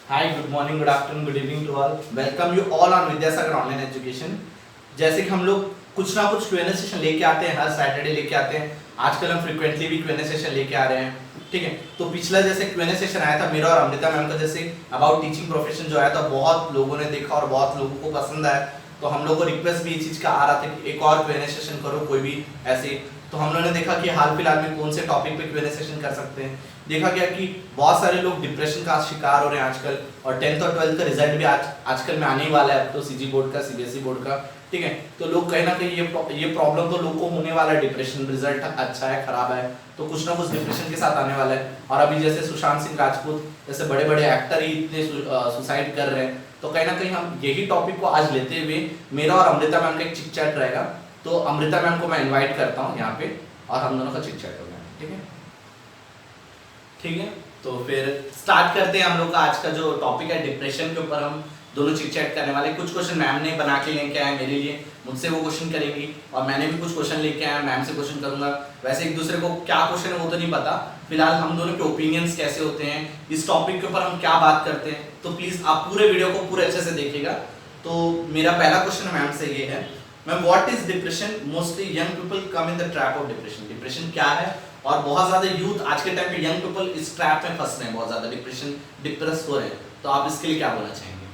Hi, good morning, good afternoon, good evening to all. Welcome you all on Vidyasagar online education. जैसे कि हम लोग कुछ ना कुछ क्यूएनए सेशन लेके आते हैं, हर सैटरडे लेके आते हैं। आजकल हम फ्रीक्वेंटली भी क्यूएनए सेशन लेके आ रहे हैं, ठीक है। तो पिछला जैसे क्यूएनए सेशन आया था मेरा और अमृता मैम का, जैसे अबाउट टीचिंग प्रोफेशन जो आया था, बहुत लोगों ने देखा और बहुत लोगों को पसंद आया। तो हम लोग को रिक्वेस्ट भी इस चीज़ का आ रहा था कि एक और क्यूएनए सेशन करो, कोई भी ऐसे। तो हम लोगों ने देखा कि हाल फिलहाल में कौन से टॉपिक पे क्यूएनए सेशन कर सकते हैं। देखा गया कि बहुत सारे लोग डिप्रेशन का शिकार हो रहे हैं आजकल, और 10th और 12th का रिजल्ट भी आजकल में आने ही वाला है, अब तो सीजी बोर्ड का, सीबीएसई बोर्ड का, ठीक है। तो लोग कहीं ना कहीं ये प्रॉब्लम तो लोग को होने वाला है। डिप्रेशन रिजल्ट अच्छा है, खराब है, तो कुछ ना कुछ डिप्रेशन के साथ आने वाला है। और अभी जैसे सुशांत सिंह राजपूत जैसे बड़े बड़े एक्टर ही इतने सुसाइड कर रहे हैं, तो कहीं ना कहीं हम यही टॉपिक को आज लेते हुए मेरा और अमृता मैम का एक चिट चैट रहेगा। तो अमृता मैम को मैं इन्वाइट करता हूँ यहाँ पे, और हम दोनों का चिट चैट होगा, ठीक है। ठीक है, तो फिर स्टार्ट करते हैं हम लोग का आज का जो टॉपिक है। डिप्रेशन के ऊपर हम दोनों चिट चैट करने वाले। कुछ क्वेश्चन मैम ने बना के लेके आए मेरे लिए, मुझसे वो क्वेश्चन करेंगी, और मैंने भी कुछ क्वेश्चन लेके आया, मैम से क्वेश्चन करूंगा। वैसे एक दूसरे को क्या क्वेश्चन है वो तो नहीं पता, फिलहाल हम दोनों के ओपिनियंस कैसे होते हैं, इस टॉपिक के ऊपर हम क्या बात करते हैं। तो प्लीज आप पूरे वीडियो को पूरे अच्छे से देखिएगा। तो मेरा पहला क्वेश्चन मैम से ये है, ma'am what is depression? Mostly young people come in the trap of depression. Depression क्या है? और बहुत ज्यादा यूथ आज के टाइम पे, यंग पीपल इस ट्रैप में फंस रहे हैं, बहुत ज्यादा डिप्रेस हो रहे हैं। तो आप इसके लिए क्या बोलना चाहेंगे?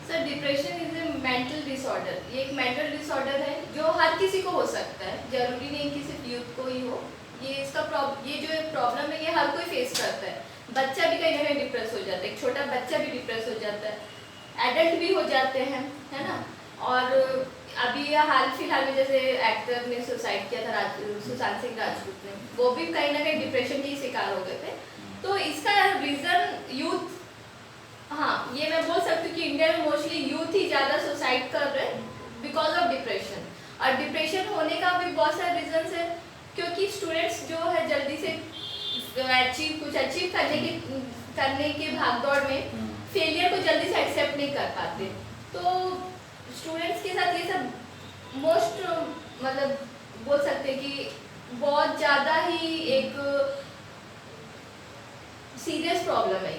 Sir, depression is a mental disorder. ये एक मेंटल डिसऑर्डर है जो हर किसी को हो सकता है, जरूरी नहीं कि सिर्फ यूथ को ही हो। ये जो प्रॉब्लम है ये हर कोई फेस करता है। बच्चा भी कहीं ना कहीं डिप्रेस हो जाता है, एक छोटा बच्चा भी डिप्रेस हो जाता है, एडल्ट भी हो जाते हैं, है ना। और अभी हाल फिलहाल में जैसे एक्टर ने सुसाइड किया था, सुशांत सिंह राजपूत ने, वो भी कहीं ना कहीं डिप्रेशन के ही शिकार हो गए थे। तो इसका रीजन यूथ, हाँ ये मैं बोल सकती हूँ कि इंडिया में मोस्टली यूथ ही ज़्यादा सुसाइड कर रहे हैं बिकॉज ऑफ डिप्रेशन। और डिप्रेशन होने का भी बहुत सारे रीजंस है, क्योंकि स्टूडेंट्स जो है जल्दी से कुछ अचीव करने के भागदौड़ में फेलियर को जल्दी से एक्सेप्ट नहीं कर पाते। तो स्टूडेंट्स के साथ ये सब मोस्ट मतलब बोल सकते हैं कि बहुत ज़्यादा ही एक सीरियस प्रॉब्लम है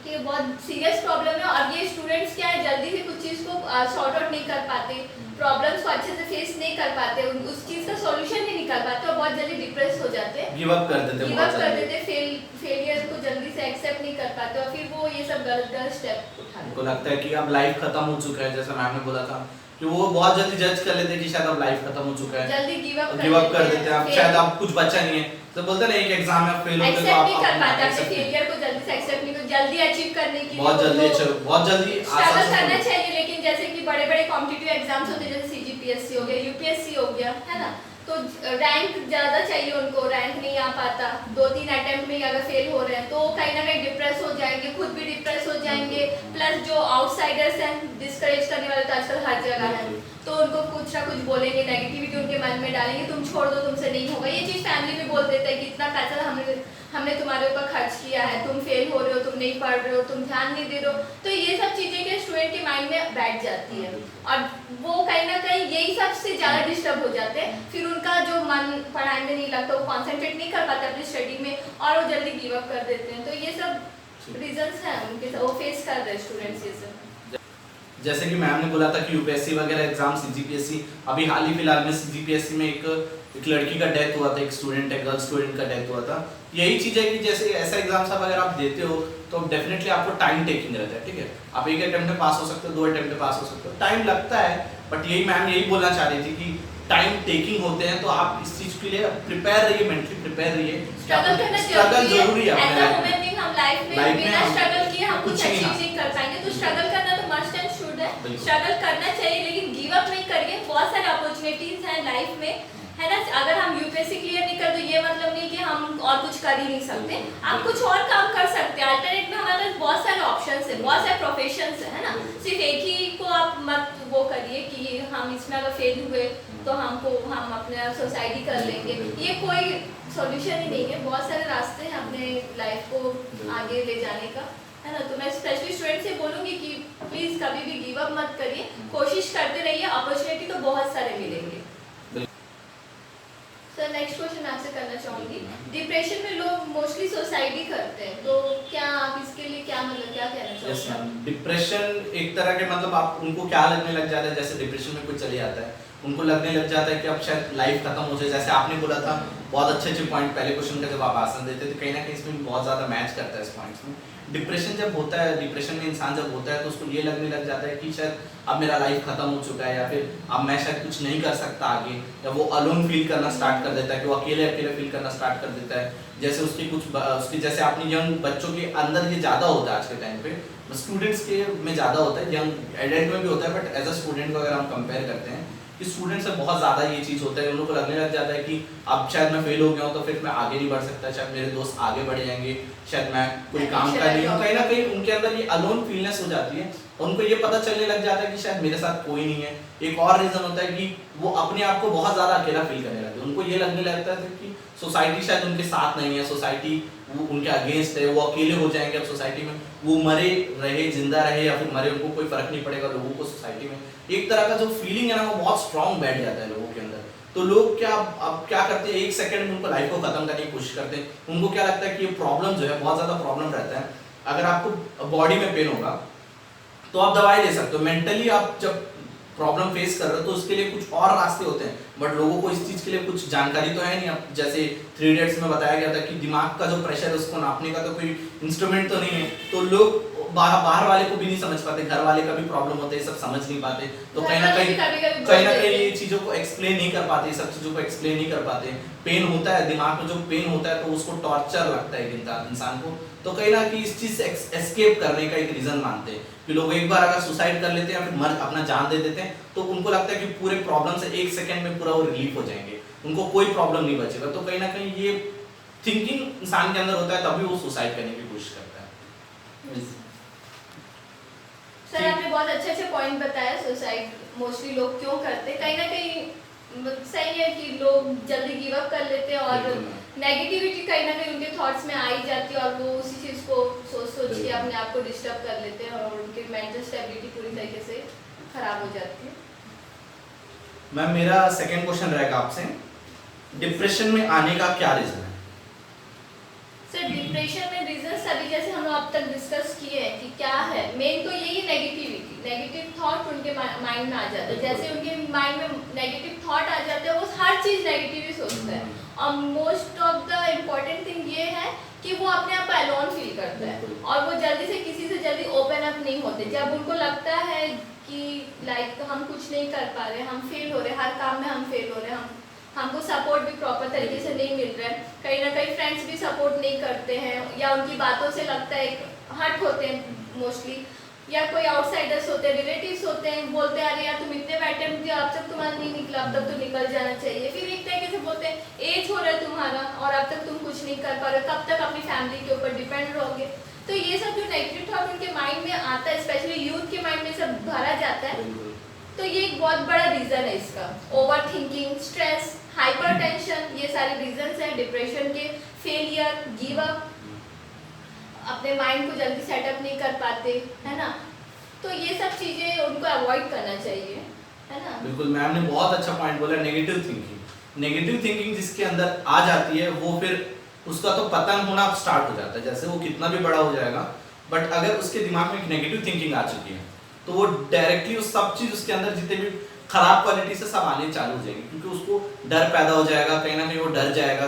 कि बहुत सीरियस प्रॉब्लम है। और ये स्टूडेंट्स क्या है, जल्दी से कुछ चीज़ को सॉर्ट आउट नहीं कर पाते, प्रॉब्लम्स को अच्छे से फेस नहीं कर पाते, उस चीज़ का सॉल्यूशन नहीं निकाल पाते, और बहुत जल्दी डिप्रेस हो जाते हैं, गिव अप कर देते, फेलियर को जल्दी से एक्सेप्ट नहीं कर पाते, और फिर वो ये सब गलत स्टेप उठाते हैं। उनको लगता है कि अब लाइफ खत्म हो चुका है, जैसा मैम ने बोला था कि वो बहुत जल्दी जज कर लेते हैं कि शायद अब लाइफ खत्म हो चुका है, जल्दी गिव अप कर देते हैं, अब शायद अब कुछ बचा नहीं है। तो बोलते हैं ना, एक एग्जाम में फेल होते तो आप नहीं कर पाते, अपने फेलियर को जल्दी से एक्सेप्ट नहीं कर, जल्दी अचीव करने की बहुत जल्दी स्ट्रगल करना चाहिए। लेकिन जैसे कि बड़े बड़े कॉम्पिटिटिव एग्जाम्स होते हैं, जैसे सीजीपीएससी हो गया, यूपीएससी हो गया, है ना, तो रैंक ज़्यादा चाहिए उनको, रैंक नहीं आ पाता, 2-3 अटेम्प्ट में अगर फेल हो रहे हैं तो कहीं ना कहीं डिप्रेस हो जाएंगे, खुद भी डिप्रेस हो जाएंगे। प्लस जो आउटसाइडर्स हैं, डिस्करेज करने वाले तो आजकल हर जगह है, तो उनको कुछ ना कुछ बोलेंगे, नेगेटिविटी उनके मन में डालेंगे, तुम छोड़ दो, तुमसे नहीं होगा। ये चीज़ फैमिली भी बोल देता है कि इतना पैसा हमने तुम्हारे ऊपर खर्च किया है, तुम फेल हो रहे हो, तुम नहीं पढ़ रहे हो, तुम ध्यान नहीं दे रहे हो। तो ये सब चीज़ें के स्टूडेंट के माइंड में बैठ जाती है, और वो कहीं ना कहीं यही सबसे ज़्यादा डिस्टर्ब हो जाते हैं। फिर उनका जो मन पढ़ाई में नहीं लगता, वो कॉन्सेंट्रेट नहीं कर पाते अपनी स्टडी में, और वो जल्दी गिव अप कर देते हैं। तो ये सब रीजंस हैं उनके, वो फेस कर रहे हैं स्टूडेंट्स ये सब। जैसे कि मैम ने बोला था कि यूपीएससी वगैरह एग्जाम, सीजीपीएससी, अभी हाल ही फिलहाल में सीजीपीएससी में एक लड़की का डेथ हुआ था, एक स्टूडेंट है, गर्ल स्टूडेंट का डेथ हुआ था। यही चीज़ है कि जैसे ऐसा एग्जाम सब अगर आप देते हो तो डेफिनेटली आपको टाइम टेकिंग रहता है, ठीक है। आप एक अटेम्प्ट में पास हो सकते हो, 2 अटेम्प्ट में पास हो सकते हो, टाइम लगता है, बट यही मैम यही बोलना चाह रही थी कि टाइम टेकिंग होते हैं। तो आप इस चीज़ के लिए प्रिपेयर रहिए, मेंटली प्रिपेयर रहिए। स्ट्रगल जरूरी है अपने लाइफ में, बिना स्ट्रगल किए हम कुछ अचीव नहीं कर पाएंगे। तो स्ट्रगल करना तो मस्ट एंड शुड है, स्ट्रगल करना चाहिए, लेकिन गिव अप नहीं करिए। बहुत सारे अपॉर्चुनिटीज हैं लाइफ में, है ना। अगर हम यूपीएससी क्लियर नहीं कर, तो ये मतलब नहीं कि हम और कुछ कर ही नहीं सकते, आप कुछ और काम कर सकते हैं। अल्टरनेट में हमारे पास बहुत सारे ऑप्शंस है, बहुत सारे प्रोफेशंस है ना। सिर्फ एक ही को आप मत वो करिए कि हम इसमें अगर फेल हुए तो हम अपने सोसाइटी कर लेंगे, ये कोई सॉल्यूशन ही नहीं है। बहुत सारे रास्ते हैं अपने लाइफ को आगे ले जाने का, है ना। तो मैं स्पेशली स्टूडेंट से बोलूँगी कि प्लीज़ कभी भी गिव अप मत करिए, कोशिश करते रहिए, अपॉर्चुनिटी तो बहुत सारे मिलेंगे। सर नेक्स्ट क्वेश्चन आपसे करना चाहूँगी, डिप्रेशन में लोग मोस्टली सुसाइड ही करते हैं, तो क्या आप इसके लिए क्या मतलब क्या कहना यस चाहोगे? मैम, डिप्रेशन एक तरह के मतलब आप उनको क्या लगने लग जाता है, जैसे डिप्रेशन में कोई चले जाता है उनको लगने लग जाता है कि अब शायद लाइफ खत्म हो जाए। जैसे आपने बोला था बहुत अच्छे अच्छे पॉइंट पहले क्वेश्चन का जब आप आंसर देते थे, कहीं ना कहीं इसमें बहुत ज़्यादा मैच करता है इस पॉइंट्स में। डिप्रेशन जब होता है, डिप्रेशन में इंसान जब होता है तो उसको ये लगने लग जाता है कि शायद अब मेरा लाइफ खत्म हो चुका है, या फिर अब मैं शायद कुछ नहीं कर सकता आगे, या वो अलोन फील करना स्टार्ट कर देता है कि वो अकेले अकेले फील करना स्टार्ट कर देता है। जैसे उसकी जैसे आपने यंग बच्चों के अंदर ये ज़्यादा होता है आज के टाइम पे, स्टूडेंट्स के में ज़्यादा होता है, यंग एडल्ट में भी होता है, बट एज अ स्टूडेंट को अगर हम कंपेयर करते हैं कि स्टूडेंट से बहुत ज़्यादा ये चीज़ होता है, उन लोगों को लगने लग जाता है कि अब शायद मैं फेल हो गया हूँ तो फिर मैं आगे नहीं बढ़ सकता, शायद मेरे दोस्त आगे बढ़ जाएंगे, शायद मैं कोई काम कर नहीं हूँ। कहीं ना कहीं उनके अंदर ये अलोन फीलनेस हो जाती है और उनको ये पता चलने लग जाता है कि शायद मेरे साथ कोई नहीं है। एक और रीज़न होता है कि वो अपने आप को बहुत ज़्यादा अकेला फील करने लगते हैं। उनको ये लगने लगता है कि सोसाइटी शायद उनके साथ नहीं है, सोसाइटी वो उनके अगेंस्ट है, वो अकेले हो जाएंगे अब सोसाइटी में। वो मरे रहे, जिंदा रहे या फिर मरे, उनको कोई फर्क नहीं पड़ेगा लोगों को सोसाइटी में। एक तरह का जो फीलिंग है ना वो बहुत स्ट्रांग बैठ जाता है लोगों के अंदर। तो लोग अब क्या करते हैं, एक सेकंड में उनको लाइफ को खत्म करने की कोशिश करते हैं। उनको क्या लगता है कि ये प्रॉब्लम जो है बहुत ज़्यादा प्रॉब्लम रहता है। अगर आपको बॉडी में पेन होगा तो आप दवाई ले सकते हो, मेंटली आप जब प्रॉब्लम फेस कर रहे हो तो उसके लिए कुछ और रास्ते होते हैं, बट लोगों को इस चीज़ के लिए कुछ जानकारी तो है नहीं। अब जैसे 3 इडियट्स में बताया गया था कि दिमाग का जो प्रेशर है उसको नापने का तो कोई इंस्ट्रूमेंट तो नहीं है, तो लोग बाहर वाले को भी नहीं समझ पाते, घर वाले का भी प्रॉब्लम होता है, सब समझ नहीं पाते, तो कहीं ना कहीं ये चीज़ों को एक्सप्लेन नहीं कर पाते, सब चीज़ों को एक्सप्लेन नहीं कर पाते। पेन होता है दिमाग में, जो पेन होता है तो उसको टॉर्चर लगता है इंसान को, तो कहीं ना कहीं इस चीज़ से एस्केप करने का एक रीज़न मानते हैं कि लोग एक बार अगर सुसाइड कर लेते हैं या फिर अपना जान दे देते हैं तो उनको लगता है कि पूरे प्रॉब्लम से एक सेकंड में पूरा वो रिलीफ हो जाएंगे, उनको कोई प्रॉब्लम नहीं बचेगा। तो कहीं ना कहीं ये थिंकिंग इंसान के अंदर होता है, तभी वो सुसाइड करने की कोशिश करता है। सर आपने बहुत अच्छे अच्छे पॉइंट बताया, सुसाइड मोस्टली लोग क्यों करते हैं। कहीं ना कहीं सही है कि लोग जल्दी गिव अप कर लेते हैं और नेगेटिविटी कहीं ना कहीं उनके थॉट्स में आ ही जाती है और वो उसी चीज़ को सोच के अपने आप को डिस्टर्ब कर लेते हैं और उनकी मेंटल स्टेबिलिटी पूरी तरीके से खराब हो जाती है। मैम मेरा सेकंड क्वेश्चन रहेगा आपसे, डिप्रेशन में आने का क्या रीजन है? सर डिप्रेशन में रीजन सभी जैसे हम अब तक डिस्कस किए हैं कि क्या है, मेन तो यही है नेगेटिविटी, नेगेटिव थॉट उनके माइंड में आ जाता है। जैसे उनके माइंड में नेगेटिव थॉट आ जाते हैं वो हर चीज़ नेगेटिव ही सोचता है। और most of the important thing ये है कि वो अपने आप अलोन फील करता है और वो जल्दी से किसी से जल्दी ओपन अप नहीं होते। जब उनको लगता है कि लाइक हम कुछ नहीं कर पा रहे, हम फेल हो रहे, हर काम में हम फेल हो रहे, हमको सपोर्ट भी प्रॉपर तरीके से नहीं मिल रहा है, कहीं ना कहीं फ्रेंड्स भी सपोर्ट नहीं करते हैं या उनकी बातों से लगता है हट होते हैं मोस्टली, या कोई आउटसाइडर्स होते हैं, रिलेटिव्स होते हैं, बोलते हैं अरे यार तुम इतने अटेम्प्ट किया अब तक तुम्हारा नहीं निकला, अब तक तो निकल जाना चाहिए। फिर एक तरीके से बोलते हैं एज हो रहा है तुम्हारा और अब तक तुम कुछ नहीं कर पा रहे, कब तक अपनी फैमिली के ऊपर डिपेंड रहोगे। तो ये सब जो नेगेटिव थॉट उनके माइंड में आता है, स्पेशली यूथ के माइंड में सब भरा जाता है, तो ये एक बहुत बड़ा रीज़न है इसका। ओवर थिंकिंग, स्ट्रेस, हाइपरटेंशन, ये सारे रीजंस हैं डिप्रेशन के। फेलियर, गिव अप, अपने माइंड को जल्दी सेटअप नहीं कर पाते, है ना, तो ये सब चीज़ें उनको अवॉइड करना चाहिए, है ना। बिल्कुल मैम ने बहुत अच्छा पॉइंट बोला, नेगेटिव थिंकिंग। नेगेटिव थिंकिंग जिसके अंदर आ जाती है वो फिर उसका तो पतन होना स्टार्ट हो जाता है, जैसे वो कितना भी बड़ा हो जाएगा, बट अगर उसके दिमाग में एक नेगेटिव थिंकिंग आ चुकी है तो वो डायरेक्टली उस सब चीज़ उसके अंदर जितने भी खराब क्वालिटी से सब आने चालू हो जाएगी, क्योंकि उसको डर पैदा हो जाएगा, कहीं ना कहीं वो डर जाएगा,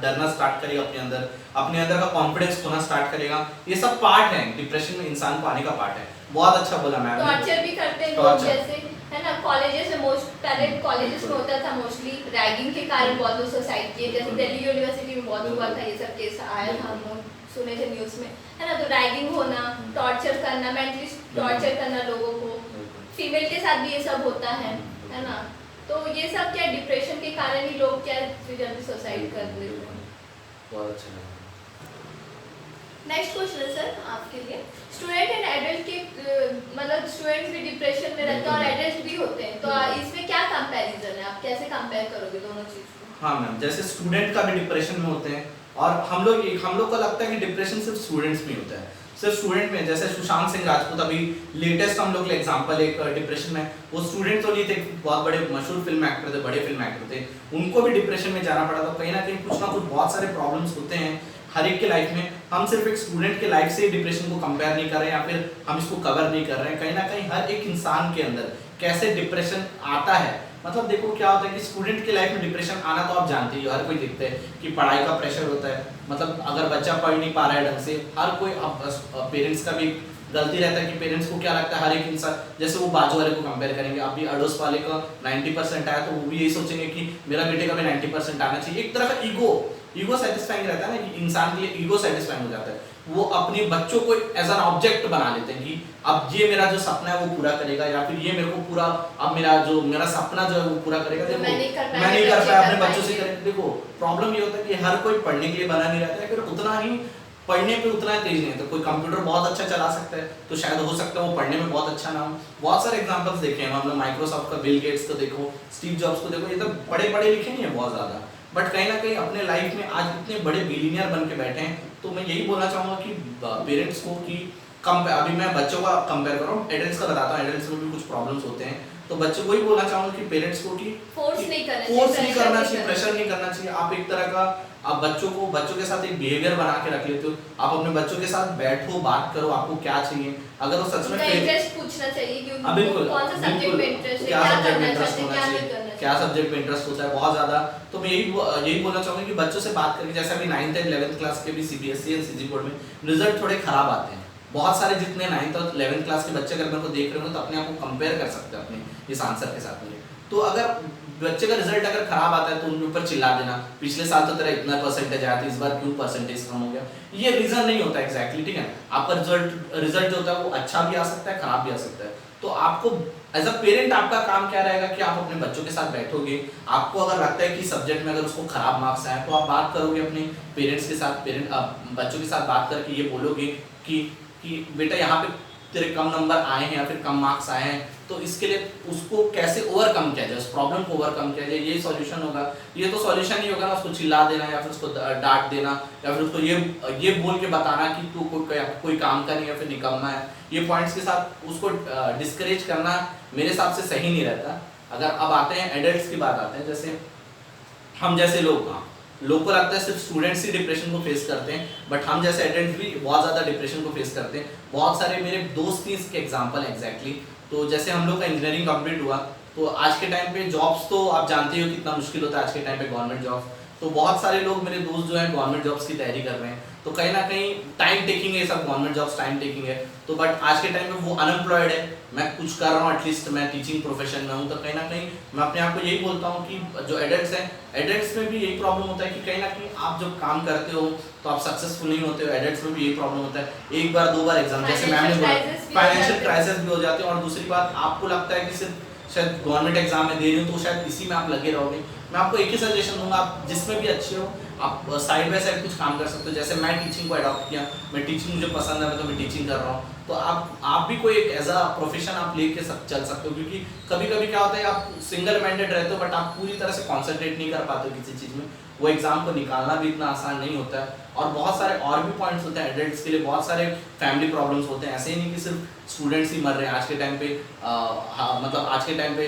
डरना स्टार्ट करेगा अपने अंदर का कॉन्फिडेंस खोना स्टार्ट करेगा। ये सब पार्ट है डिप्रेशन में इंसान को आने का पार्ट है। बहुत अच्छा बोला मैम। टॉर्चर भी करते हैं लोग, जैसे है ना कॉलेजेस में, पहले कॉलेजेस में होता था मोस्टली रैगिंग के कारण बहुत लोग सुसाइड किए, जैसे दिल्ली यूनिवर्सिटी में बहुत हुआ था, ये सब केस आया था, हम लोग सुने थे न्यूज़ में, है ना। तो रैगिंग होना, टॉर्चर करना, मेंटली टॉर्चर करना लोगों को, फीमेल के साथ भी ये सब होता है ना। तो ये सब क्या डिप्रेशन के कारण ही लोग क्या जल्दी सुसाइड कर लेते हैं। बहुत अच्छा लगा। नेक्स्ट क्वेश्चन है सर आपके लिए, स्टूडेंट एंड एडल्ट के मतलब स्टूडेंट्स भी डिप्रेशन में रहते हैं और एडल्ट भी होते हैं, तो इसमें क्या कंपैरिजन है, आप कैसे कंपेयर करोगे दोनों चीज़ को? हाँ मैम, जैसे स्टूडेंट का भी डिप्रेशन में होते हैं और हम लोग को लगता है कि डिप्रेशन सिर्फ स्टूडेंट्स में होता है, सिर्फ स्टूडेंट में। जैसे सुशांत सिंह राजपूत अभी लेटेस्ट हम लोग के एग्जांपल एक डिप्रेशन में, वो स्टूडेंट तो नहीं थे, बहुत बड़े मशहूर फिल्म एक्टर थे, बड़े फिल्म एक्टर थे, उनको भी डिप्रेशन में जाना पड़ा। तो कहीं ना कहीं कुछ ना कुछ बहुत सारे प्रॉब्लम्स होते हैं हर एक के लाइफ में, हम सिर्फ एक स्टूडेंट के लाइफ से डिप्रेशन को कंपेयर नहीं कर रहे हैं या फिर हम इसको कवर नहीं कर रहे हैं। कहीं ना कहीं हर एक इंसान के अंदर कैसे डिप्रेशन आता है, मतलब देखो क्या होता है कि स्टूडेंट के लाइफ में डिप्रेशन आना तो आप जानते ही हो, हर कोई देखते हैं कि पढ़ाई का प्रेशर होता है, मतलब अगर बच्चा पढ़ नहीं पा रहा है ढंग से, हर कोई पेरेंट्स का भी गलती रहता है कि पेरेंट्स को क्या लगता है, हर एक इंसान जैसे वो बाजू वाले को कंपेयर करेंगे, अभी अड़ोस वाले का 90% आया तो वो भी यही सोचेंगे कि मेरा बेटे का भी 90% आना चाहिए। एक तरह का ईगो सेटिस्फाइंग रहता है ना, कि इंसान के लिए ईगो सेटिस्फाइंग हो जाता है, वो अपने बच्चों को एज एन ऑब्जेक्ट बना लेते हैं कि अब ये मेरा जो सपना है वो पूरा करेगा, या फिर ये मेरे को पूरा, अब मेरा सपना जो है वो पूरा करेगा। देखो मैं नहीं कर पाया अपने बच्चों से करें। देखो प्रॉब्लम ये होता है कि हर कोई पढ़ने के लिए बना नहीं रहता है, फिर उतना ही पढ़ने पे उतना तेज नहीं है। तो कोई कंप्यूटर बहुत अच्छा चला सकता है तो शायद हो सकता है वो पढ़ने में बहुत अच्छा ना हो। बहुत सारे एग्जांपल्स देखे हैं हमने, माइक्रोसॉफ्ट का बिल गेट्स को देखो, स्टीव जॉब्स को देखो, ये तो बड़े पढ़े लिखे नहीं है बहुत ज्यादा, बट कहीं ना कहीं अपने लाइफ में आज इतने बड़े बिलियनियर बन के बैठे हैं। तो मैं यही बोलना चाहूंगा कि पेरेंट्स को कि अभी मैं बच्चों का कंपेयर कर रहा हूँ, एडल्ट्स का बताता हूँ, एडल्ट्स में भी कुछ प्रॉब्लम्स होते हैं, तो बच्चों को ही बोलना चाहूंगा कि पेरेंट्स को कि फोर्स नहीं करना चाहिए, प्रेशर नहीं करना चाहिए। आप एक तरह का आप बच्चों के साथ एक बिहेवियर बना के रख लेते हो, आप अपने बच्चों के साथ बैठो, बात करो, आपको क्या चाहिए, अगर वो सच में इंटरेस्ट पूछना चाहिए कि बिल्कुल कौन सा सब्जेक्ट में इंटरेस्ट है, क्या सब्जेक्ट में इंटरेस्ट है, होना चाहिए, क्या सब्जेक्ट में इंटरेस्ट होता है बहुत ज्यादा। तो मैं यही बोलना चाहूंगा कि बच्चों से बात करके, जैसे अभी 9th एंड 11th क्लास के भी सीबीएसई एंड सीजी बोर्ड में रिजल्ट थोड़े खराब आते हैं, बहुत सारे जितने 9th और 11th क्लास के बच्चे अगर मेरे को देख रहे हो तो अपने आप को कंपेयर कर सकते हैं अपने इस आंसर के साथ में। तो अगर बच्चे का रिजल्ट अगर खराब आता है तो उनके ऊपर चिल्ला देना, पिछले साल तो तेरा इतना परसेंटेज आया था, इस बार क्यों परसेंटेज कम हो गया, ये रीजन नहीं होता एग्जैक्टली, ठीक है। आपका रिजल्ट जो होता है वो अच्छा भी आ सकता है, खराब भी आ सकता है। तो आपको एज अ पेरेंट आपका काम क्या रहेगा कि आप अपने बच्चों के साथ बैठोगे, आपको अगर लगता है कि सब्जेक्ट में अगर उसको खराब मार्क्स आए तो आप बात करोगे अपने पेरेंट्स के साथ, बच्चों के साथ बात करके ये बोलोगे कि बेटा यहाँ पे तेरे कम नंबर आए हैं या फिर कम मार्क्स आए हैं, तो इसके लिए उसको कैसे ओवरकम किया जाए, उस प्रॉब्लम को ओवरकम किया जाए, ये सॉल्यूशन होगा। ये तो सॉल्यूशन नहीं होगा ना उसको चिल्ला देना या फिर उसको डांट देना या फिर उसको ये बोल के बताना कि तू कोई काम का नहीं है, फिर निकम्मा है, ये पॉइंट्स के साथ उसको डिस्करेज करना मेरे हिसाब से सही नहीं रहता। अगर अब आते हैं एडल्ट्स की बात आते हैं, जैसे हम जैसे लोग को लगता है सिर्फ स्टूडेंट्स ही डिप्रेशन को फेस करते हैं, बट हम जैसे एडल्ट भी बहुत ज़्यादा डिप्रेशन को फेस करते हैं। बहुत सारे मेरे दोस्त ही इसके एग्जांपल एग्जैक्टली। तो जैसे हम लोग का इंजीनियरिंग कंप्लीट हुआ तो आज के टाइम पे जॉब्स तो आप जानते हो कितना मुश्किल होता है आज के टाइम पे गवर्नमेंट जॉब्स, तो बहुत सारे लोग मेरे दोस्त जो हैं गवर्नमेंट जॉब्स की तैयारी कर रहे हैं। तो कहीं ना कहीं टाइम टेकिंग है, सब गवर्नमेंट जॉब्स टाइम टेकिंग है, तो बट आज के टाइम में वो अनएम्प्लॉयड है, मैं कुछ कर रहा हूँ, एटलीस्ट मैं टीचिंग प्रोफेशन में हूँ, तो कहीं ना कहीं मैं अपने आप को यही बोलता हूँ कि जो एडल्ट्स हैं, एडल्ट्स में भी यही प्रॉब्लम होता है कि कहीं ना कहीं आप जब काम करते हो तो आप सक्सेसफुल नहीं होते हो। एडल्ट्स में भी यही प्रॉब्लम होता है, एक बार दो बार एग्जाम, जैसे मैम ने बोला फाइनेंशियल क्राइसिस भी हो जाते हैं, और दूसरी बात आपको लगता है कि सिर्फ शायद गवर्नमेंट एग्जाम में दे रही हूँ तो शायद इसी में आप लगे रहोगे। मैं आपको एक ही सजेशन दूंगा, आप जिसमें भी अच्छे हो आप साइड बाय साइड कुछ काम कर सकते हो। जैसे मैं टीचिंग को अडॉप्ट किया, मैं टीचिंग मुझे पसंद है तो मैं टीचिंग कर रहा हूँ, तो आप भी कोई एक एज अ प्रोफेशन आप लेके चल सकते हो। क्योंकि कभी कभी क्या होता है आप सिंगल माइंडेड रहते हो बट आप पूरी तरह से कॉन्सेंट्रेट नहीं कर पाते हो किसी चीज़ में, वो एग्जाम को निकालना भी इतना आसान नहीं होता है। और बहुत सारे और भी पॉइंट्स होते हैं एडल्ट्स के लिए, बहुत सारे फैमिली प्रॉब्लम्स होते हैं, ऐसे ही नहीं कि सिर्फ स्टूडेंट्स ही मर रहे हैं आज के टाइम पे, मतलब आज के टाइम पे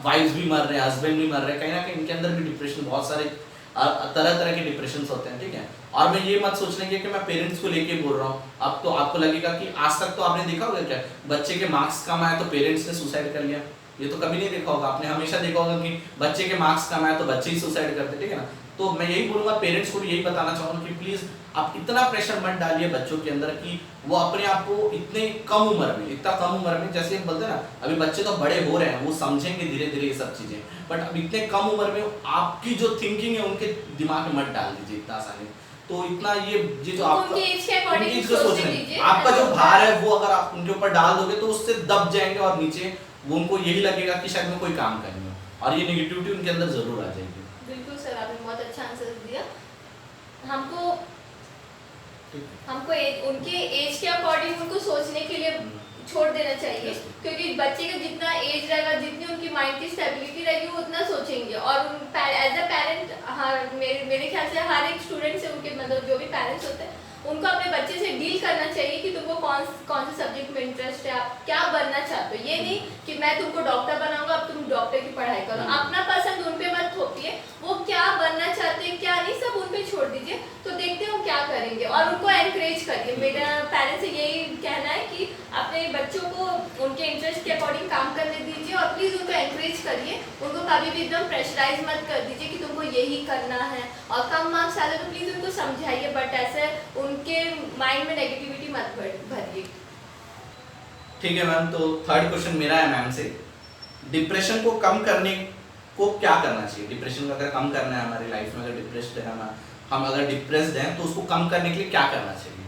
वाइफ्स भी मर रहे हैं, हस्बैंड भी मर रहे हैं, कहीं ना कहीं इनके अंदर भी डिप्रेशन, बहुत सारे तरह तरह के डिप्रेशन होते हैं, ठीक है। और मैं ये मत सोच लेंगे कि मैं पेरेंट्स को लेके बोल रहा हूँ, अब तो आपको लगेगा कि आज तक तो आपने देखा होगा क्या बच्चे के मार्क्स कम आए तो पेरेंट्स ने सुसाइड कर लिया, ये तो कभी नहीं देखा होगा आपने, हमेशा देखा होगा कि बच्चे के मार्क्स कम आए तो बच्चे ही सुसाइड करते, ठीक है ना। तो मैं यही बोलूँगा पेरेंट्स को भी यही बताना चाहूँगा कि प्लीज़ आप इतना प्रेशर मत डालिए बच्चों के अंदर कि वो अपने आप को इतने कम उम्र में, इतना कम उम्र में, जैसे बोलते हैं ना अभी बच्चे तो बड़े हो रहे हैं, वो समझेंगे धीरे धीरे ये सब चीज़ें, बट अब इतने कम उम्र में आपकी जो थिंकिंग है उनके दिमाग में मत डाल दीजिए इतना आसानी। तो इतना ये जो आपका उनकी जो सोच रहे हैं, आपका जो भार है वो अगर आप उनके ऊपर डाल दोगे तो उससे दब जाएंगे और नीचे वो उनको यही लगेगा कि शायद मैं कोई काम कर रही हूँ, और ये नेगेटिविटी उनके अंदर जरूर आ जाएगी। बिल्कुल सर, आपने बहुत अच्छा आंसर दिया। हमको उनके एज के अकॉर्डिंग उनको सोचने के लिए छोड़ देना चाहिए, क्योंकि बच्चे का जितना एज रहेगा, जितनी उनकी माइंड की स्टेबिलिटी रहेगी वो उतना सोचेंगे। और एज अ पेरेंट, हाँ मेरे ख्याल से हर एक स्टूडेंट से, उनके मतलब जो भी पेरेंट्स होते हैं उनको अपने बच्चे से डील करना चाहिए कि तुमको कौन से सब्जेक्ट में इंटरेस्ट है, आप क्या बनना चाहते हो। ये नहीं कि मैं तुमको डॉक्टर बनाऊंगा अब तुम डॉक्टर की पढ़ाई करो, अपना पसंद उन पे मत थोपिए, वो क्या बनना चाहते हैं क्या नहीं सब उन पे छोड़ दीजिए, तो देखते हो क्या कर करेंगे और उनको एनकरेज करिए। मेरा पेरेंट्स से यही कहना है कि अपने बच्चों को उनके इंटरेस्ट के अकॉर्डिंग काम करने दीजिए और प्लीज़ उनको एनकरेज करिए। उनको कभी भी एकदम प्रेशराइज मत कर दीजिए कि तुमको यही करना है, और कम मार्क्स आ रहे तो प्लीज़ उनको समझाइए, बट ऐसे उनके माइंड में नेगेटिविटी मत भरिए। ठीक है मैम, तो थर्ड क्वेश्चन मेरा है मैम से, डिप्रेशन को कम करने को क्या करना चाहिए? डिप्रेशन को अगर कम करना है हमारी लाइफ में, अगर डिप्रेस्ड है हम अगर डिप्रेस्ड हैं तो उसको कम करने के लिए क्या करना चाहिए?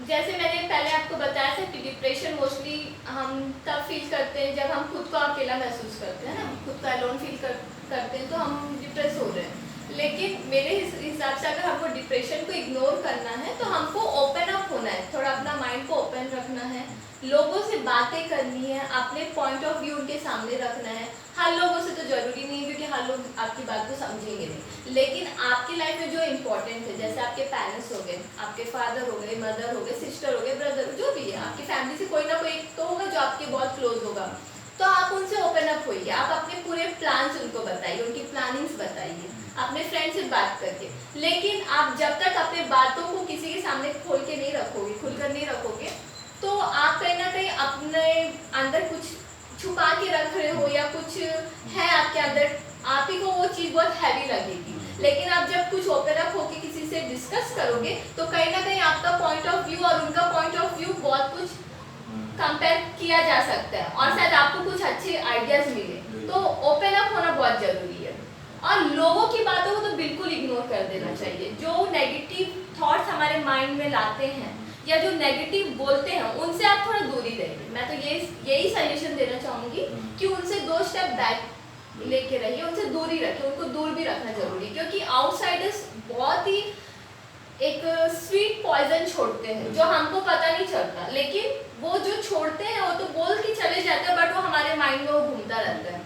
जैसे मैंने पहले आपको बताया था कि डिप्रेशन मोस्टली हम तब फील करते हैं जब हम खुद को अकेला महसूस करते हैं ना, खुद को अलोन फील करते हैं तो हम डिप्रेस हो रहे हैं। लेकिन मेरे हिसाब से अगर हमको डिप्रेशन को इग्नोर करना है तो हमको ओपन अप होना है, थोड़ा अपना माइंड को ओपन रखना है, लोगों से बातें करनी है, अपने पॉइंट ऑफ व्यू उनके सामने रखना है। हर लोगों से तो जरूरी नहीं है क्योंकि हर लोग आपकी बात को समझेंगे नहीं, लेकिन आपकी लाइफ में जो इम्पोर्टेंट है, जैसे आपके पेरेंट्स हो गए, आपके फादर हो गए, मदर हो गए, सिस्टर हो गए, ब्रदर, जो भी है आपकी फैमिली से कोई ना कोई तो होगा जो आपके बहुत क्लोज होगा, तो आप उनसे ओपन अप होइए, आप अपने पूरे प्लान्स उनको बताइए, उनकी प्लानिंग्स बताइए अपने फ्रेंड से बात करके। लेकिन आप जब तक अपने बातों को किसी के सामने खोल के नहीं रखोगे, खुलकर नहीं रखोगे, तो आप कहीं ना कहीं अपने अंदर कुछ छुपा के रख रहे हो या कुछ है आपके अंदर, आप ही को वो चीज़ बहुत हैवी लगेगी। लेकिन आप जब कुछ ओपन अप होके किसी से डिस्कस करोगे तो कहीं ना कहीं आपका पॉइंट ऑफ व्यू और उनका पॉइंट ऑफ व्यू बहुत कुछ कंपेयर किया जा सकता है और शायद आपको कुछ अच्छे आइडियाज मिले। तो ओपन अप होना बहुत जरूरी है और लोगों की बातों को तो बिल्कुल इग्नोर कर देना चाहिए। जो नेगेटिव थॉट्स हमारे माइंड में लाते हैं या जो नेगेटिव बोलते हैं उनसे आप थोड़ा दूरी रहिए। मैं तो यही सजेशन देना चाहूँगी कि उनसे 2 स्टेप बैक लेके रहिए, उनसे दूरी रखिए, उनको दूर भी रखना जरूरी है क्योंकि आउटसाइडर्स बहुत ही एक स्वीट पॉइजन छोड़ते हैं जो हमको पता नहीं चलता, लेकिन वो जो छोड़ते हैं वो तो बोल के चले जाते हैं बट वो हमारे माइंड में वो घूमता रहता है।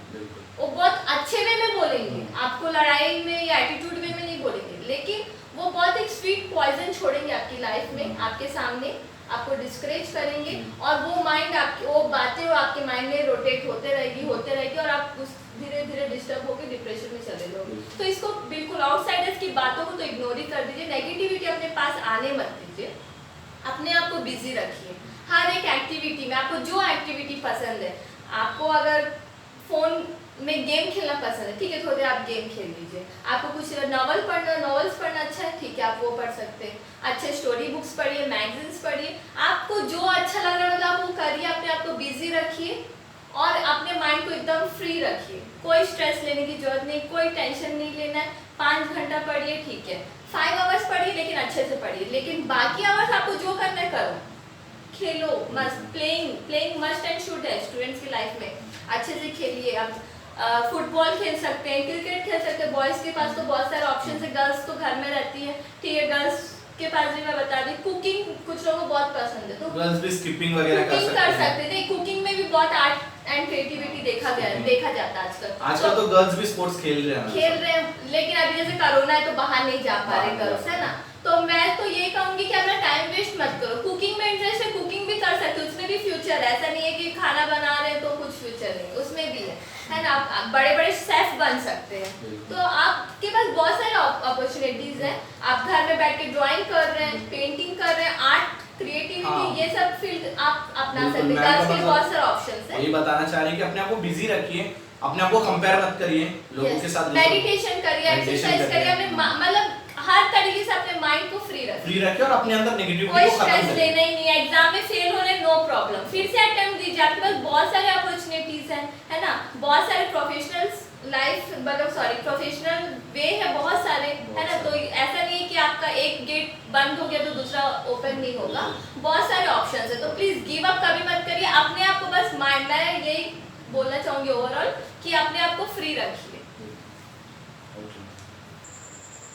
वो बहुत अच्छे वे में बोलेंगे, आपको लड़ाई में या एटीट्यूड वे में नहीं बोलेंगे, लेकिन वो बहुत एक स्वीट पॉइजन छोड़ेंगे आपकी लाइफ में, आपके सामने आपको डिस्करेज करेंगे और वो माइंड आपकी वो बातें आपके माइंड में रोटेट होते रहेगी और आप उस धीरे धीरे डिस्टर्ब होकर डिप्रेशन में चले जाओगे। तो इसको बिल्कुल आउटसाइडर्स की बातों को तो इग्नोर ही कर दीजिए, नेगेटिविटी अपने पास आने मत दीजिए, अपने आप को बिजी रखिए हर एक एक्टिविटी में। आपको जो एक्टिविटी पसंद है, आपको अगर फोन में गेम खेलना पसंद है, ठीक है, थोड़ी देर आप गेम खेल लीजिए। आपको कुछ नॉवेल्स पढ़ना अच्छा है, ठीक है, आप वो पढ़ सकते हैं। अच्छे स्टोरी बुक्स पढ़िए, मैगजीन्स पढ़िए, आपको जो अच्छा लग रहा है मतलब वो करिए, अपने आप को बिजी रखिए और अपने माइंड को एकदम फ्री रखिए। कोई स्ट्रेस लेने की जरूरत नहीं, कोई टेंशन नहीं लेना है। 5 घंटा पढ़िए, ठीक है, 5 आवर्स पढ़िए लेकिन अच्छे से पढ़िए, लेकिन बाकी आवर्स आपको जो करना है करो, खेलो, मस्त प्लेइंग मस्ट एंड शुड है स्टूडेंट्स की लाइफ में, अच्छे से खेलिए। आप फुटबॉल खेल सकते हैं, क्रिकेट खेल सकते हैं, बॉयज़ के पास तो बहुत सारे ऑप्शन है, गर्ल्स तो घर में रहती है, ठीक है, गर्ल्स के पास भी मैं बता दी कुकिंग कुछ लोगों को बहुत पसंद है तो गर्ल्स भी स्किपिंग वगैरह कर सकते हैं। कुकिंग में भी बहुत आर्ट एंड क्रिएटिविटी देखा जाता है आजकल तो गर्ल्स भी स्पोर्ट्स खेल रहे हैं, लेकिन अभी जैसे कोरोना है तो बाहर नहीं जा पा रहे गर्ल्स, है ना। तो मैं तो ये कहूंगी कि अपना टाइम वेस्ट मत करो। कुकिंग में इंटरेस्ट है, कुकिंग भी कर सकते हो, उसमें भी फ्यूचर है। ऐसा नहीं है कि खाना बना रहे हैं तो कुछ फ्यूचर नहीं, उसमें भी है ना। आप बड़े बड़े शेफ बन सकते हैं, तो आपके पास बहुत सारे अपॉर्चुनिटीज हैं। आप घर में बैठ के ड्राइंग कर रहे हैं, पेंटिंग कर रहे हैं, आर्ट क्रिएटिविटी, ये सब फील्ड आप अपना सकते हैं। गर्ल्स के बहुत सारे ऑप्शंस हैं। ये बताना चाह रही है कि अपने आप को बिजी रखिए, अपने आप को कंपेयर मत करिए लोगों के साथ। मेडिटेशन करिए, एक्सरसाइज करिए, अपने मतलब हर तरीके से अपने माइंड को फ्री रखिए और अपने अंदर नेगेटिविटी कोई को खत्म स्ट्रेस करिए। लेना ही नहीं है। एग्जाम में फेल होने नो प्रॉब्लम, फिर से अटेम्प्ट दीजिए, आपके पास बहुत सारे अपॉर्चुनिटीज हैं, है ना। बहुत सारे प्रोफेशनल वे है बहुत सारे, है ना। तो ऐसा नहीं है कि आपका एक गेट बंद हो गया तो दूसरा ओपन नहीं होगा, बहुत सारे ऑप्शंस है। तो प्लीज गिव अप कभी मत करिए, अपने आप को बस माइंड, मैं यही बोलना चाहूंगी ओवरऑल कि अपने आप को फ्री रखिए।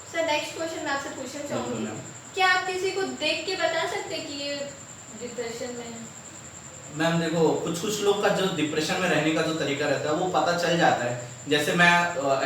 सर नेक्स्ट क्वेश्चन मैं आपसे पूछना चाहूंगी, क्या आप किसी को देख के बता सकते हैं कि ये डिप्रेशन में है? मैम देखो, कुछ लोग का जो डिप्रेशन में रहने का जो तरीका रहता है वो पता चल जाता है। जैसे मैं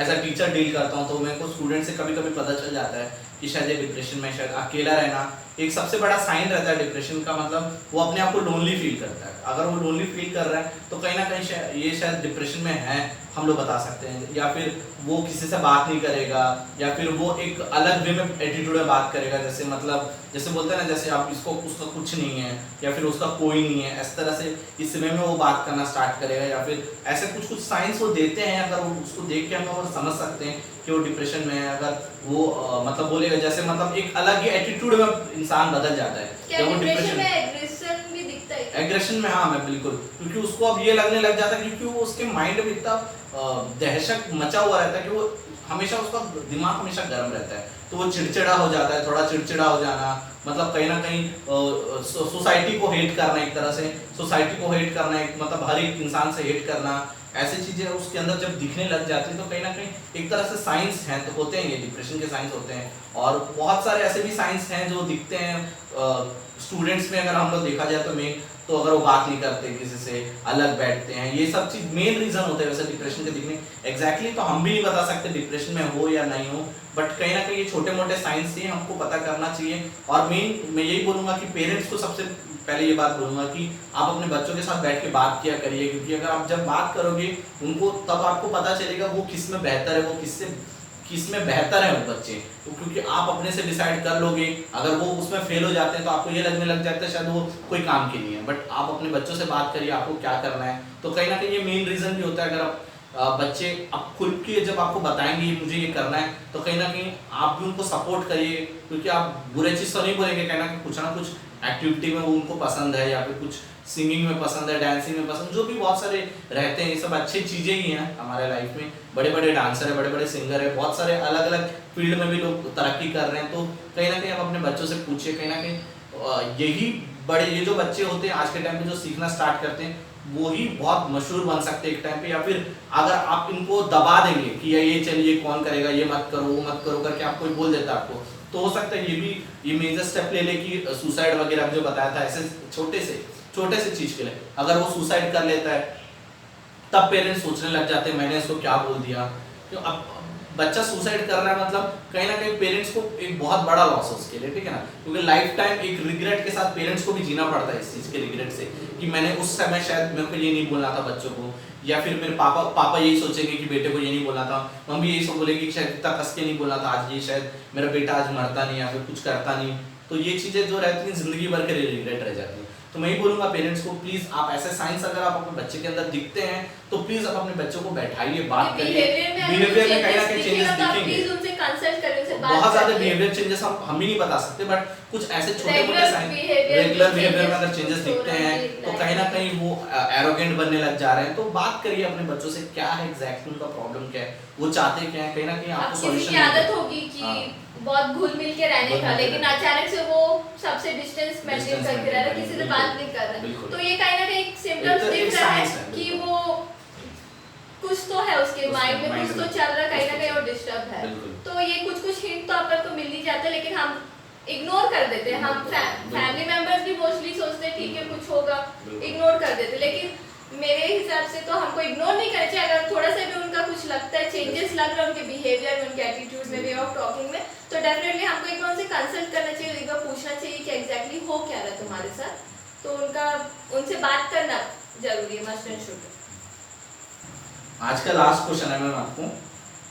एज अ टीचर डील करता हूँ तो मेरे को स्टूडेंट से कभी कभी पता चल जाता है कि शायद ये डिप्रेशन में, शायद अकेला रहना एक सबसे बड़ा साइन रहता है डिप्रेशन का। मतलब वो अपने आप को लोनली फील करता है। अगर वो लोनली फील कर रहा है तो कहीं ना कहीं ये शायद डिप्रेशन में है। हम लोग बता सकते हैं, या फिर वो किसी से बात नहीं करेगा, या फिर वो एक अलग वे में एटीट्यूड में बात करेगा, जैसे मतलब जैसे बोलते हैं ना, जैसे आप इसको उसका कुछ नहीं है या फिर उसका कोई नहीं है, इस तरह से इस वे में वो बात करना स्टार्ट करेगा, या फिर ऐसे कुछ कुछ साइंस वो देते हैं, अगर वो उसको देख के हम लोग समझ सकते हैं कि वो डिप्रेशन में है। अगर वो मतलब बोलेगा जैसे मतलब एक अलग ही एटीट्यूड में इंसान बदल जाता है क्या डिप्रेशन में एग्रेशन भी दिखता है? एग्रेशन में हाँ, मैं बिल्कुल, क्योंकि उसको अब ये लगने लग जाता है, क्योंकि वो उसके माइंड में इतना दहशत मचा हुआ रहता है कि वो हमेशा उसका दिमाग हमेशा गर्म रहता है, तो वो चिड़चिड़ा हो जाता है, थोड़ा चिड़चिड़ा हो जाना, मतलब कहीं ना कहीं सोसाइटी को हेट करना, एक तरह से सोसाइटी को हेट करना, एक मतलब हर एक इंसान से हेट करना, ऐसी चीजें उसके अंदर जब दिखने लग जाती है तो कहीं ना कहीं एक तरह से साइंस हैं, तो होते हैं ये डिप्रेशन के साइंस होते हैं। और बहुत सारे ऐसे भी साइंस हैं जो दिखते हैं स्टूडेंट्स में, अगर हम लोग देखा जाए तो मेन, तो अगर वो बात नहीं करते किसी से, अलग बैठते हैं, ये सब चीज मेन रीजन होते हैं वैसे डिप्रेशन के दिखने। एग्जैक्टली तो हम भी नहीं बता सकते डिप्रेशन में हो या नहीं हो, बट कहीं ना कहीं ये छोटे मोटे साइंस से हमको पता करना चाहिए। और मेन मैं यही बोलूंगा कि पेरेंट्स को सबसे पहले ये बात बोलूंगा कि आप अपने बच्चों के साथ बैठ के बात किया करिए, क्योंकि अगर आप जब बात करोगे उनको, तब आपको पता चलेगा वो किस में बेहतर है, वो किस में बेहतर है वो बच्चे, तो क्योंकि आप अपने से डिसाइड कर लोगे, अगर वो उसमें फेल हो जाते हैं तो आपको ये लगने लग जाता है शायद वो कोई काम के नहीं है, बट आप अपने बच्चों से बात करिए आपको क्या करना है। तो कहीं ना कहीं ये मेन रीजन भी होता है, अगर आप बच्चे अब खुल के जब आपको बताएंगे मुझे ये करना है, तो कहीं ना कहीं आप भी उनको सपोर्ट करिए, क्योंकि आप बुरे चीज़ तो नहीं बोलेंगे, कहना कि कुछ ना कुछ एक्टिविटी में वो उनको पसंद है, या फिर कुछ सिंगिंग में पसंद है, डांसिंग में पसंद, जो भी बहुत सारे रहते हैं, ये सब अच्छी चीज़ें ही हैं हमारे लाइफ में। बड़े बड़े डांसर है, बड़े बड़े सिंगर है, बहुत सारे अलग अलग फील्ड में भी लोग तरक्की कर रहे हैं, तो कहीं ना कहीं आप अपने बच्चों से पूछिए, कहीं ना कहीं यही बड़े ये जो बच्चे होते हैं आज के टाइम में जो सीखना स्टार्ट करते हैं वो ही बहुत मशहूर बन सकते हैं एक टाइम पे। या फिर अगर आप इनको दबा देंगे कि ये चलिए कौन करेगा, ये मत करो वो मत करो करके आप कोई बोल देता है आपको, तो हो सकता है ये मेजर स्टेप ले ले कि सुसाइड वगैरह जो बताया था, ऐसे छोटे से चीज के लिए अगर वो सुसाइड कर लेता है, तब पेरेंट्स सोचने लग जाते हैं मैंने इसको क्या बोल दिया। तो अब बच्चा सुसाइड कर रहा है मतलब कहीं ना कहीं पेरेंट्स को एक बहुत बड़ा लॉस है उसके लिए, ठीक है ना, क्योंकि लाइफ टाइम एक रिग्रेट के साथ पेरेंट्स को भी जीना पड़ता है इस चीज के रिग्रेट से, कि मैंने उस समय शायद मेरे को ये नहीं बोलना था बच्चों को, या फिर मेरे पापा यही सोचेंगे कि बेटे को ये नहीं बोलना था, मम्मी यही सब बोलेगी कि शायद इतना कस के नहीं बोलना था, आज ये शायद मेरा बेटा आज मरता नहीं या फिर कुछ करता नहीं। तो ये चीजें जो रहती हैं जिंदगी भर के लिए रिग्रेट रह जाती है। तो मैं ही बोलूंगा पेरेंट्स को, प्लीज आप ऐसे साइंस अगर आप अपने बच्चे के अंदर दिखते हैं तो प्लीज आप अपने बच्चों को बैठाइए, बात करिए, बिहेवियर में कहीं ना कहीं चेंजेस दिखेंगे। प्लीज उनसे कंसल्ट करें, उनसे बात बहुत ज्यादा करिए। बिहेवियर चेंजेस हम ही नहीं बता सकते, बट कुछ ऐसे छोटे मोटे Regular sign behavior regular behavior में changes अगर चेंजेस हो दिखते रहे हैं हैं तो life कहीं ना में। कहीं वो एरोगेंट बनने लग जा रहे हैं, तो बात करिए अपने बच्चों से क्या है एग्जैक्टली उनका प्रॉब्लम क्या है, वो चाहते क्या है, कहीं ना कहीं अब आपको किसी सॉल्यूशन की आदत होगी कि बहुत घुल मिल के रहने का, लेकिन अचानक से वो सबसे डिस्टेंस मेंटेन करके रह रहा है, किसी से बात नहीं कर रहा है, तो ये कहीं ना कहीं सिम्टम्स दिख रहा है कि वो कुछ तो है उसके माइंड में, कुछ तो चल रहा है, कहीं ना कहीं वो डिस्टर्ब है। तो ये कुछ हिंट तो अपन को मिल ही जाते हैं, लेकिन हम इग्नोर कर देते हैं। हम फैमिली मेंबर्स भी मोस्टली सोचते हैं ठीक है कुछ होगा, इग्नोर कर देते हैं, लेकिन मेरे हिसाब से तो हमको इग्नोर नहीं करना चाहिए। अगर थोड़ा सा भी उनका कुछ लगता है, चेंजेस लग रहा है उनके बिहेवियर में, उनके एटीट्यूड में, वे ऑफ टॉकिंग में, तो डेफिनेटली हमको एक बार उनसे कंसल्ट करना चाहिए, एक बार पूछना चाहिए कि एग्जैक्टली हो क्या रहा है तुम्हारे साथ, तो उनसे बात करना जरूरी है, मस्ट एंड शुड। आज का लास्ट क्वेश्चन है मैम आपको,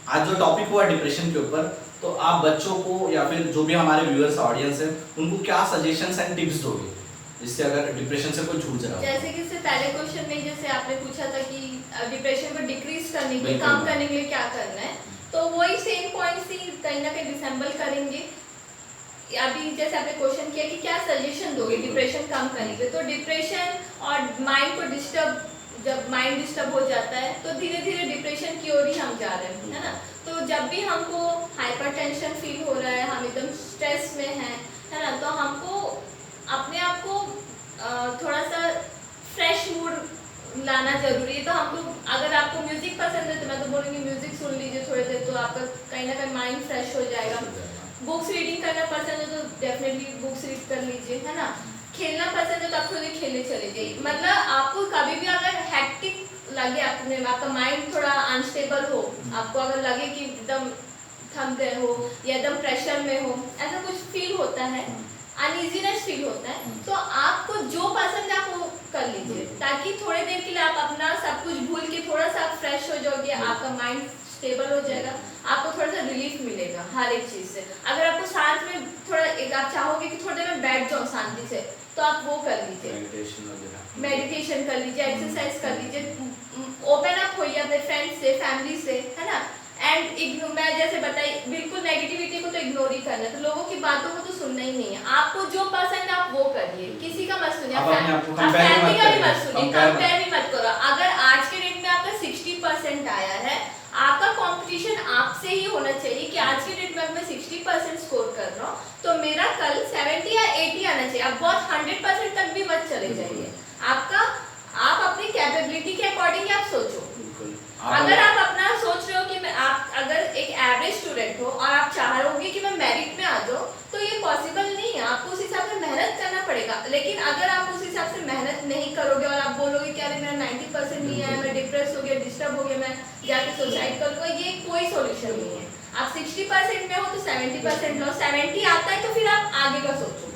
आज जो टॉपिक हुआ डिप्रेशन के ऊपर, तो आप बच्चों को या फिर जो भी हमारे व्यूअर्स ऑडियंस है उनको क्या सजेशंस एंड टिप्स दोगे जिससे अगर डिप्रेशन से कोई जूझ रहा हो? जैसे कि इससे पहले क्वेश्चन में जैसे आपने पूछा था कि डिप्रेशन को डिक्रीज करने के लिए, बिल्कुल। कम करने के लिए क्या करना है, तो वही सेम पॉइंट्स ही कहीं ना कहीं डिसेंबल करेंगे। अभी जैसे आपने क्वेश्चन किया कि क्या सजेशन दोगे डिप्रेशन कम करने के लिए, तो डिप्रेशन और माइंड को डिस्टर्ब, जब माइंड डिस्टर्ब हो जाता है तो धीरे धीरे डिप्रेशन की ओर ही हम जा रहे हैं, है ना। तो जब भी हमको हाइपरटेंशन फील हो रहा है, हम एकदम स्ट्रेस में हैं, है ना, तो हमको अपने आप को थोड़ा सा फ्रेश मूड लाना जरूरी है। तो हमको, अगर आपको म्यूजिक पसंद है तो मैं तो बोलूँगी म्यूजिक सुन लीजिए थोड़ी देर, तो आपका कहीं ना कहीं माइंड फ्रेश हो जाएगा। बुक्स रीडिंग करना पसंद है तो डेफिनेटली बुक्स रीड कर लीजिए, है ना। खेलना पसंद है तो आप खुद खेलने चले जाइए। मतलब आपको कभी भी अगर हेक्टिक लगे, अपने आपका माइंड थोड़ा अनस्टेबल हो, आपको अगर लगे कि एकदम थक गए हो या एकदम प्रेशर में हो, ऐसा कुछ फील होता है, अनइजीनेस फील होता है, तो आपको जो पसंद है आप वो कर लीजिए। ताकि थोड़े देर के लिए आप अपना सब कुछ भूल के थोड़ा सा फ्रेश हो जाओगे, आपका माइंड स्टेबल हो जाएगा, आपको थोड़ा सा रिलीफ मिलेगा हर एक चीज से। अगर आपको साथ में थोड़ा एक आप चाहोगे कि थोड़ी देर में बैठ जाओ शांति से, तो आप वो कर लीजिए, मेडिटेशन कर लीजिए, एक्सरसाइज कर लीजिए, ओपन अप होइए अपने फ्रेंड्स से, फैमिली से, है ना। एंड मैं जैसे बताई, बिल्कुल नेगेटिविटी को तो इग्नोर ही करना है, तो लोगों की बातों को तो सुनना ही नहीं है। आपको जो पसंद है आप वो करिए, किसी का मत सुनिए, फैमिली का भी मत सुनिए, कंपेयर भी मत करो। अगर आज के डेट में आपका 60% आया है, आपका कंपटीशन आपसे ही होना चाहिए कि आज के डेट में अगर मैं 60% स्कोर कर रहा हूँ तो मेरा कल 70 या 80 आना चाहिए। आप बहुत 100% तक भी मत चले जाइए, आप अपनी कैपेबिलिटी के अकॉर्डिंग आप सोचो। अगर आप अपना सोच रहे हो कि आप अगर एक एवरेज स्टूडेंट हो और आप चाह रहे होगे कि मैं मेरिट में आ जाऊँ, तो ये पॉसिबल नहीं है, आपको उस हिसाब से मेहनत करना पड़ेगा। लेकिन अगर आप उस हिसाब से मेहनत नहीं करोगे और आप बोलोगे कि अरे मेरा 90% नहीं आया, मैं डिप्रेस हो गया, डिस्टर्ब हो गया, मैं जाके सुसाइड कर लूँगा, ये कोई सोल्यूशन नहीं है। आप 60% में हो तो 70% लो, 70 आता है तो फिर आप आगे का सोचो।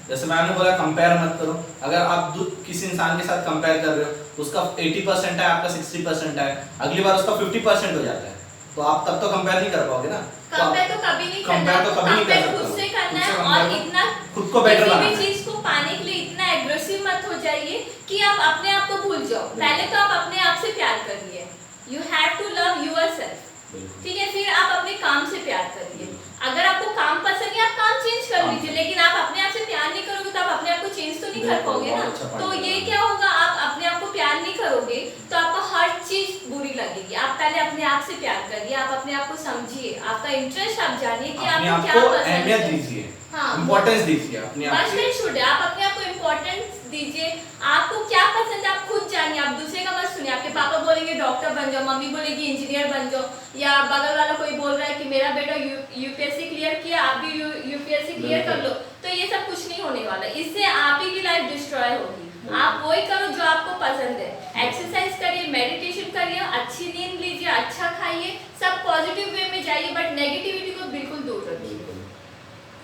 जैसे मैंने बोला कंपेयर मत करो। अगर आप किसी इंसान के साथ कंपेयर कर रहे हो, उसका 80% है, आपका 60% है, अगली बार उसका 50% हो जाता है, तो आप तब तो कंपेयर नहीं कर पाओगे ना। कंपेयर तो कभी नहीं करना, कंपेयर खुद से करना है। और इतना खुद को बेटर बनाना है। किसी भी चीज को पाने के लिए इतना एग्रेसिव मत हो जाइए कि आप अपने आप को भूल जाओ। पहले तो आप अपने आप से प्यार करिए, you have to love yourself, ठीक है। फिर आप अपने काम से प्यार करिए। अगर आपको काम पसंद है आप काम चेंज कर लीजिए, लेकिन आप अपने आप से प्यार नहीं करोगे तो आप अपने आप को चेंज तो नहीं कर पाओगे ना। तो ये क्या होगा, आप अपने आप को प्यार नहीं करोगे तो आपको हर चीज बुरी लगेगी। आप पहले अपने आप से प्यार करिए, आप अपने आप को समझिए, आपका इंटरेस्ट आप जानिए कि आपको क्या पसंद है, अहमियत दीजिए, हाँ इंपॉर्टेंस दीजिए अपने आप को। आप अपने आप को इम्पोर्टेंस दीजिए, आपको क्या पसंद है आप खुद जानिए, आप दूसरे का मत सुनिए। आपके पापा बोलेंगे डॉक्टर बन जाओ, मम्मी बोलेगी इंजीनियर बन जाओ, या बगल वाला कोई बोल रहा है कि मेरा बेटा यूपीएससी क्लियर किया, आप भी यूपीएससी क्लियर कर लो, तो ये सब कुछ नहीं होने वाला। इससे आप ही की लाइफ डिस्ट्रॉय होगी। आप वही करो जो आपको पसंद है, एक्सरसाइज करिए, मेडिटेशन करिए, अच्छी नींद लीजिए, अच्छा खाइए, सब पॉजिटिव वे में जाइए, बट नेगेटिविटी को बिल्कुल दूर रखिए।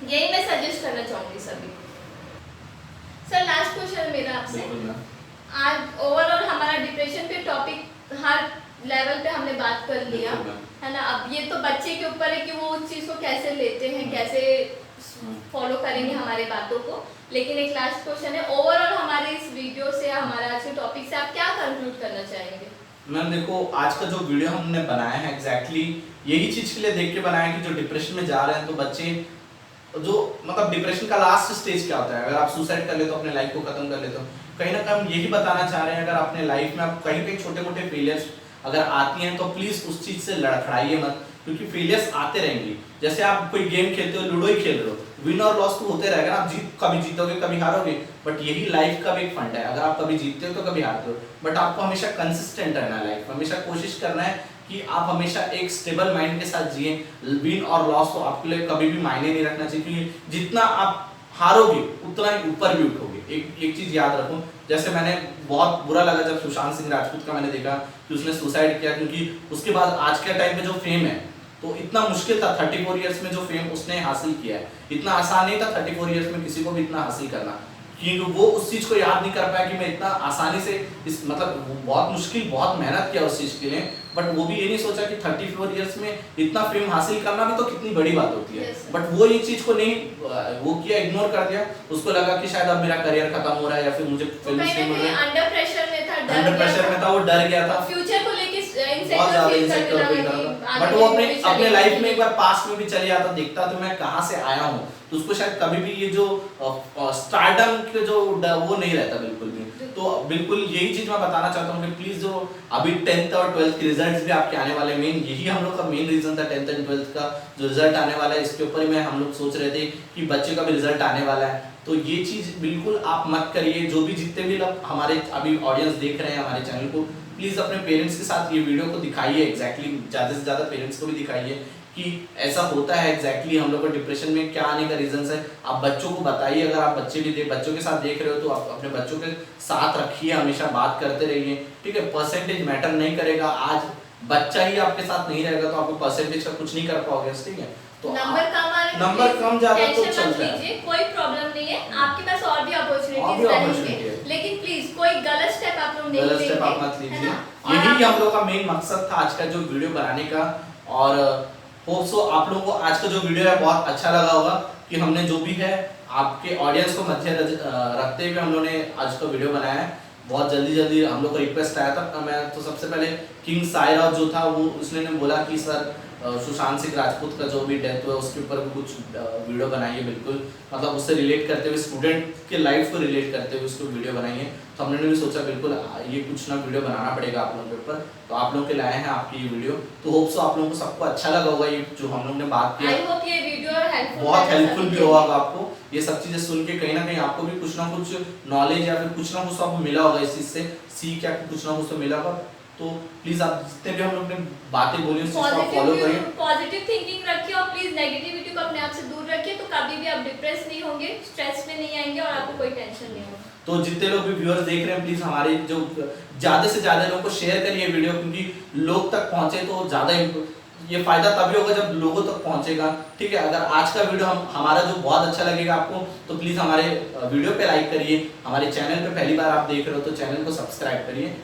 यही मैं सजेस्ट करना चाहूंगी सभी। सर लास्ट क्वेश्चन मेरा आपसे, आज ओवरऑल हमारा डिप्रेशन पे टॉपिक हर लेवल पे हमने बात कर लिया है ना। अब ये तो बच्चे के ऊपर है कि वो उस चीज को कैसे लेते हैं, कैसे फॉलो करेंगे हमारे बातों को। लेकिन एक लास्ट क्वेश्चन है, ओवरऑल हमारे इस वीडियो से, हमारे आज के टॉपिक से आप क्या कंक्लूड करना चाहेंगे? मैम देखो, आज का जो वीडियो हमने बनाया है एग्जैक्टली यही चीज के लिए देख के बनाया कि जो डिप्रेशन में जा रहे हैं, तो बच्चे जो मतलब डिप्रेशन का लास्ट स्टेज क्या होता है, अगर आप सुसाइड कर लेते हो, अपने लाइफ को खत्म कर लेते हो, कहीं ना कहीं हम यही बताना चाह रहे हैं, अगर अपने लाइफ में आप कहीं छोटे मोटे फेलियर्स अगर आती हैं तो प्लीज उस चीज से लड़खड़ाइए मत, क्योंकि फेलियर्स आते रहेंगे। जैसे आप कोई गेम खेलते हो, लूडो ही खेल रहे हो, विन और लॉस तो होते रहेगा ना, आप कभी जीतोगे कभी हारोगे, बट यही लाइफ का भी एक फंड है। अगर आप कभी जीतते हो तो कभी हारते हो, बट आपको हमेशा कंसिस्टेंट रहना है लाइफ में, हमेशा कोशिश करना है कि आप हमेशा एक स्टेबल माइंड के साथ जिए। विन और लॉस तो आपके लिए कभी भी मायने नहीं रखना चाहिए, क्योंकि जितना आप हारोगे उतना ही ऊपर भी उठोगे। एक चीज याद रखो, जैसे मैंने बहुत बुरा लगा जब सुशांत सिंह राजपूत का मैंने देखा कि उसने सुसाइड किया, क्योंकि उसके बाद आज के टाइम पे जो फेम है तो इतना मुश्किल था। 34 इयर्स में जो फेम उसने हासिल किया है, इतना आसान नहीं था 34 इयर्स में किसी को भी इतना हासिल करना, क्योंकि वो उस चीज को याद नहीं कर पाया कि मैं इतना आसानी से इस मतलब बहुत मुश्किल बहुत मेहनत किया उस चीज के लिए, बट वो भी ये नहीं सोचा कि 34 इयर्स में इतना फेम हासिल करना भी तो कितनी बड़ी बात होती है। बट वो ये चीज को नहीं वो किया, इग्नोर कर दिया। उसको लगा कि शायद अब मेरा करियर खत्म हो रहा है या फिर मुझे फिल्म से अंडर प्रेशर में था, वो डर गया था, फ्यूचर को लेके बहुत ज्यादा इनसिक्योर फील कर रहा था। बट वो अपने लाइफ में एक बार पास्ट में भी चले जाता, देखता तो मैं कहां से आया हूं, तो उसको शायद कभी भी ये जो स्टारडम के जो वो नहीं रहता बिल्कुल भी। तो बिल्कुल यही चीज मैं बताना चाहता हूँ कि प्लीज जो अभी 10th और 12th के रिजल्ट्स भी आपके आने वाले, मेन यही हम लोग का मेन रीजन था 10th एंड 12th का जो रिजल्ट आने वाला है, इसके ऊपर ही हम लोग सोच रहे थे कि बच्चे का भी रिजल्ट आने वाला है। तो ये चीज बिल्कुल आप मत करिए। जो भी जितने भी लोग हमारे अभी ऑडियंस देख रहे हैं हमारे चैनल को, प्लीज अपने पेरेंट्स के साथ ये वीडियो को दिखाइए, एग्जैक्टली ज्यादा से ज्यादा पेरेंट्स को भी दिखाइए कि ऐसा होता है एग्जैक्टली हम लोग को डिप्रेशन में क्या आने का रीजन है। आप बच्चों को बताइए, अगर आप बच्चों के साथ देख रहे हो तो आप अपने बच्चों के साथ रखिए, हमेशा बात करते रहिए, ठीक है। परसेंटेज मैटर नहीं करेगा, आज बच्चा ही आपके साथ नहीं रहेगा तो आपको परसेंटेज का कुछ नहीं कर पाओगे, ठीक है। तो नंबर कम आ रहा नंबर कम ज्यादा तो टेंशन मत चलता है। लीजिए, कोई प्रॉब्लम नहीं है, आपके पास और भी और अपॉर्चुनिटीज भी रहेंगे, opportunity है। लेकिन प्लीज कोई गलत स्टेप आप लोग नहीं गलत लेंगे, स्टेप आप मत है लीजिए। ना? और यही आप- हम लोग का मेन मकसद था आज का जो वीडियो बनाने का। और होप सो आप लोगों को आज का जो वीडियो है बहुत अच्छा लगा होगा कि हमने जो भी है आपके ऑडियंस को मध्य रखते हुए हम लोग ने आज का वीडियो बनाया है। बहुत जल्दी हम लोग को रिक्वेस्ट आया था। मैं तो सबसे पहले किंग सायरा जो था वो उसने बोला कि सर सुशांत सिंह राजपूत का जो भी डेथ हुआ उसके ऊपर भी कुछ वीडियो बनाइए, बिल्कुल मतलब उससे रिलेट करते हुए, स्टूडेंट के लाइफ को रिलेट करते हुए उसको वीडियो बनाइए। तो हमने भी सोचा बिल्कुल ये कुछ ना वीडियो बनाना पड़ेगा आप लोगों के ऊपर, तो आप लोगों के लाए हैं आपकी ये वीडियो। तो होप सो आप लोगों को सबको अच्छा लगा होगा ये जो हम लोग ने बात किया। आई होप ये वीडियो हेल्पफुल बहुत हेल्पफुल भी होगा आपको। ये सब चीजें सुन के कहीं ना कहीं आपको भी कुछ ना कुछ नॉलेज या फिर कुछ ना कुछ आपको मिला होगा इस चीज से, सीख या कुछ ना कुछ तो मिला होगा। तो प्लीज आप जितने भी हम लोग ने बातें बोली उस चीज को आप फॉलो करिए। पॉजिटिव थिंकिंग रखिए और प्लीज नेगेटिविटी को अपने आप से दूर रखिए, तो कभी भी आप डिप्रेस नहीं होंगे, स्ट्रेस में नहीं आएंगे और आपको कोई टेंशन नहीं होगा। तो जितने लोग भी व्यूअर्स देख रहे हैं प्लीज हमारे जो ज्यादा से ज्यादा लोगों को शेयर करिए वीडियो, क्योंकि लोग तक पहुंचे तो ज्यादा ये फायदा तभी होगा जब लोगों तक पहुंचेगा। ठीक है, अगर आज का वीडियो हमारा जो बहुत अच्छा लगेगा आपको तो प्लीज हमारे वीडियो पे लाइक करिए, हमारे चैनल पे पहली बार आप देख रहे हो तो चैनल को सब्सक्राइब करिए।